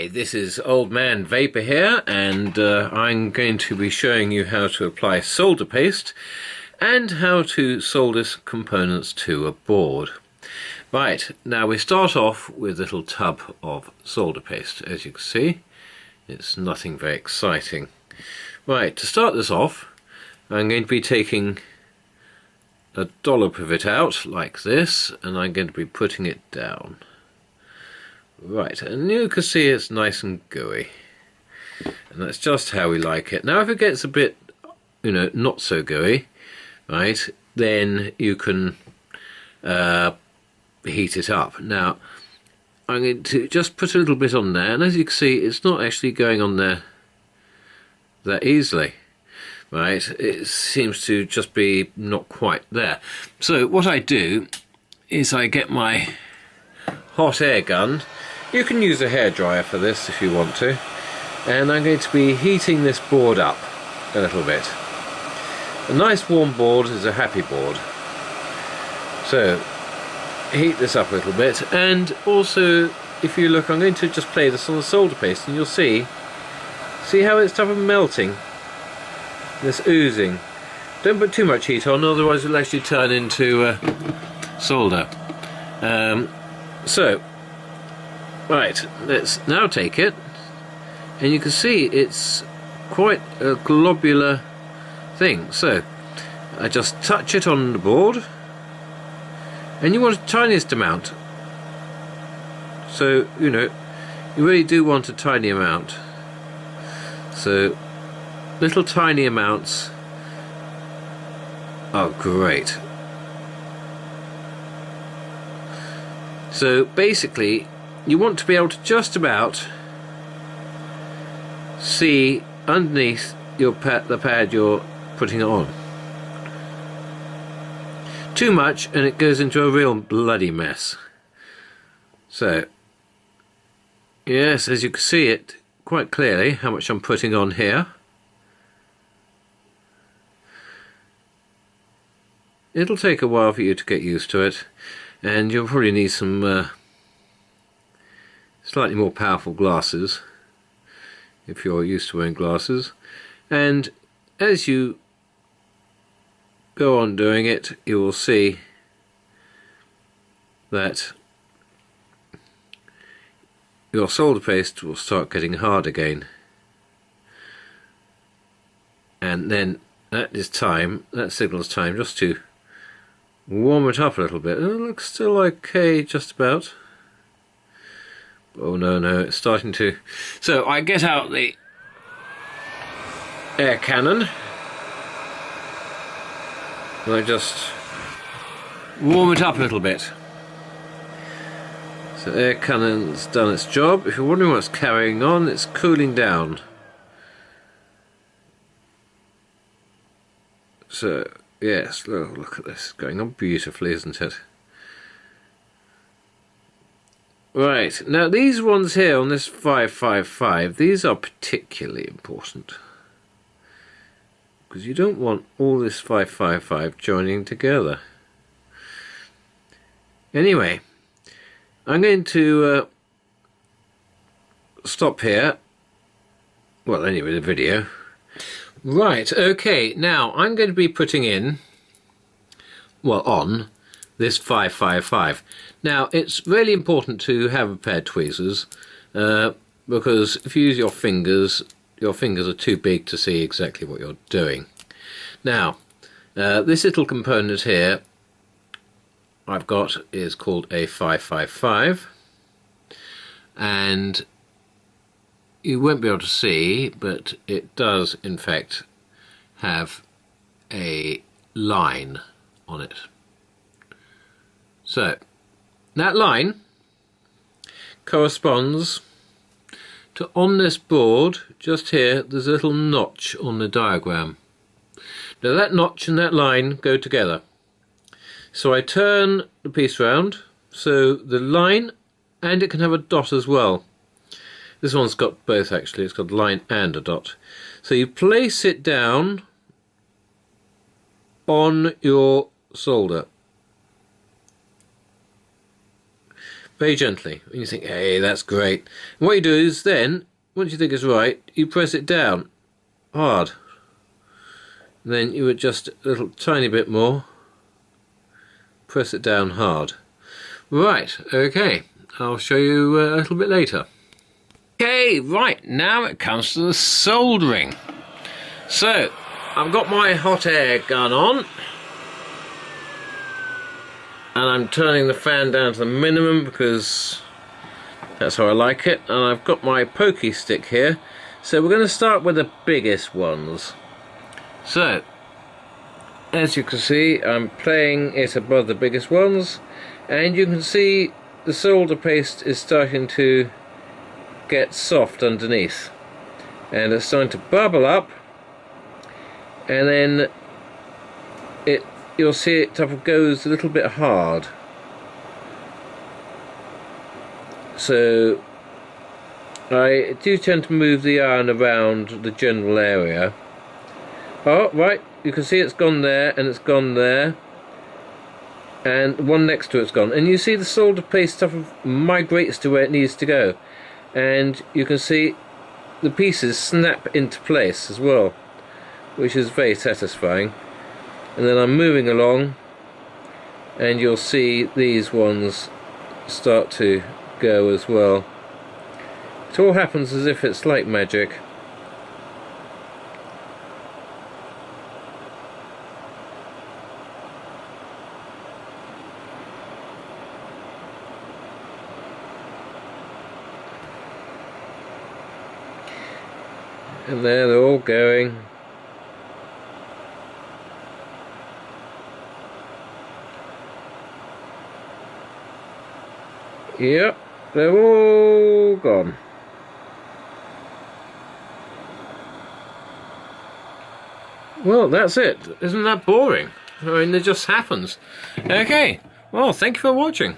This is Old Man Vapor here, and I'm going to be showing you how to apply solder paste and how to solder components to a board. Right, now we start off with a little tub of solder paste. As you can see, it's nothing very exciting. Right, to start this off, I'm going to be taking a dollop of it out like this, and I'm going to be putting it down. Right, and you can see it's nice and gooey, and that's just how we like it. Now if it gets a bit, not so gooey, right, then you can heat it up. Now I'm going to just put a little bit on there, and as you can see, it's not actually going on there that easily. Right, it seems to just be not quite there. So what I do is I get my hot air gun. You can use a hairdryer for this if you want to, and I'm going to be heating this board up a little bit. A nice warm board is a happy board. So heat this up a little bit, and also if you look, I'm going to just play this on the solder paste, and you'll see how it's sort of melting. This oozing. Don't put too much heat on, otherwise it'll actually turn into solder. Right, let's now take it, and you can see it's quite a globular thing. So I just touch it on the board, and you want the tiniest amount. So you really do want a tiny amount. So little tiny amounts are great. So basically you want to be able to just about see underneath your the pad you're putting it on. Too much and it goes into a real bloody mess. So yes, as you can see it quite clearly how much I'm putting on here. It'll take a while for you to get used to it, and you'll probably need some slightly more powerful glasses if you're used to wearing glasses. And as you go on doing it, you will see that your solder paste will start getting hard again, and then that signals time just to warm it up a little bit. It looks still okay just about. Oh no, it's starting to. So I get out the air cannon and I just warm it up a little bit. So air cannon's done its job. If you're wondering what's carrying on, it's cooling down. So yes, look at this, going on beautifully, isn't it? Right, now these ones here on this 555, these are particularly important, because you don't want all this 555 joining together. Anyway, I'm going to stop here. Well, anyway, the video. Right, okay, now I'm going to be putting in, on this 555. Now it's really important to have a pair of tweezers, because if you use your fingers are too big to see exactly what you're doing. Now this little component here I've got is called a 555, and you won't be able to see, but it does in fact have a line on it. So that line corresponds to, on this board just here, there's a little notch on the diagram. Now that notch and that line go together. So I turn the piece round, so the line, and it can have a dot as well. This one's got both actually, it's got a line and a dot. So you place it down on your solder. very gently. And you think, hey, that's great. And what you do is then, once you think it's right, you press it down hard. And then you adjust a little tiny bit more. Press it down hard. Right, okay. I'll show you a little bit later. Okay, right, now it comes to the soldering. So, I've got my hot air gun on. And I'm turning the fan down to the minimum because that's how I like it. And I've got my pokey stick here. So we're going to start with the biggest ones. So, as you can see, I'm playing it above the biggest ones. And you can see the solder paste is starting to get soft underneath. And it's starting to bubble up. And then you'll see it type of goes a little bit hard. So I do tend to move the iron around the general area. Oh, right, you can see it's gone there and it's gone there. And the one next to it's gone. And you see the solder paste type of migrates to where it needs to go. And you can see the pieces snap into place as well, which is very satisfying. And then I'm moving along and you'll see these ones start to go as well. It all happens as if it's like magic. And there they're all going. Yep, they're all gone. Well, that's it. Isn't that boring? I mean, it just happens. Okay, well, thank you for watching.